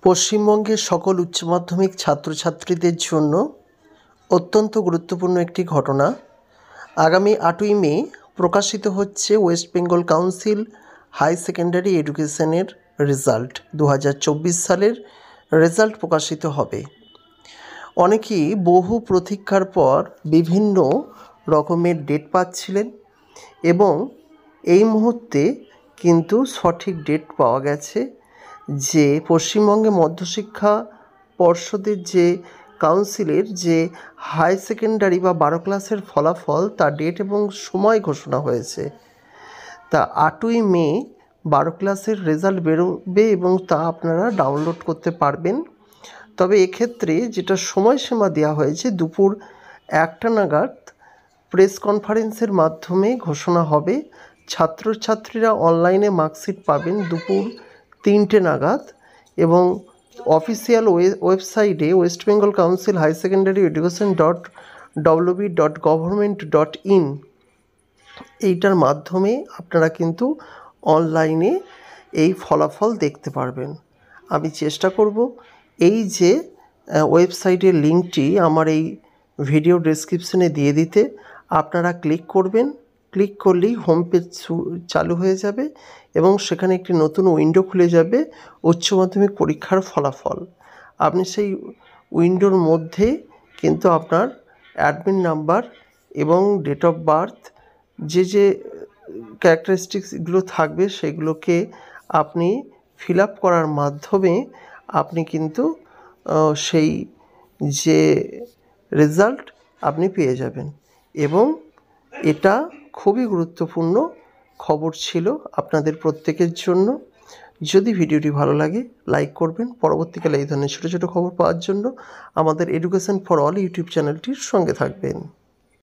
পশ্চিমবঙ্গের সকল উচ্চ মাধ্যমিক ছাত্রছাত্রীদের জন্য অত্যন্ত গুরুত্বপূর্ণ একটি ঘটনা। আগামী 8ই মে প্রকাশিত হচ্ছে West Bengal Council High Secondary এডুকেশনের রেজাল্ট। 2024 সালের রেজাল্ট প্রকাশিত হবে। অনেকেই বহু প্রতীক্ষার পর বিভিন্ন রকমের ডেট পাচ্ছিলেন এবং এই মুহূর্তে কিন্তু সঠিক ডেট পাওয়া গেছে যে পশ্চিমবঙ্গে মধ্যশিক্ষা পর্ষদের যে কাউন্সিলের যে হাই সেকেন্ডারি বা 12 ক্লাসের ফলাফল তার ডেট এবং সময় ঘোষণা হয়েছে। তা 8ই মে 12 ক্লাসের রেজাল্ট বেরোবে এবং তা আপনারা ডাউনলোড করতে পারবেন। তবে এক্ষেত্রে যেটা সময়সীমা দেওয়া হয়েছে দুপুর 1টা নাগাদ প্রেস কনফারেন্সের মাধ্যমে ঘোষণা হবে। ছাত্রছাত্রীরা অনলাইনে মার্কশিট পাবেন দুপুর 3টে নাগাদ এবং অফিসিয়াল ওয়েবসাইটে West Bengal Council High Secondary Education www.government.in এইটার মাধ্যমে আপনারা কিন্তু অনলাইনে এই ফলাফল দেখতে পারবেন। আমি চেষ্টা করব এই যে ওয়েবসাইটের লিঙ্কটি আমার এই ভিডিও ডেসক্রিপশনে দিয়ে দিতে। আপনারা ক্লিক করবেন, ক্লিক করলেই হোম পেজ চালু হয়ে যাবে এবং সেখানে একটি নতুন উইন্ডো খুলে যাবে উচ্চ মাধ্যমিক পরীক্ষার ফলাফল। আপনি সেই উইন্ডোর মধ্যে কিন্তু আপনার অ্যাডমিন নাম্বার এবং ডেট অফ বার্থ যে ক্যারেক্টারিস্টিক্সগুলো থাকবে সেগুলোকে আপনি ফিল আপ করার মাধ্যমে আপনি কিন্তু সেই যে রেজাল্ট আপনি পেয়ে যাবেন এবং এটা খুবই গুরুত্বপূর্ণ খবর ছিল আপনাদের প্রত্যেকের জন্য। যদি ভিডিওটি ভালো লাগে লাইক করবেন। পরবর্তীকালে এই ধরনের ছোটো ছোটো খবর পাওয়ার জন্য আমাদের এডুকেশন ফর অল ইউটিউব চ্যানেলটির সঙ্গে থাকবেন।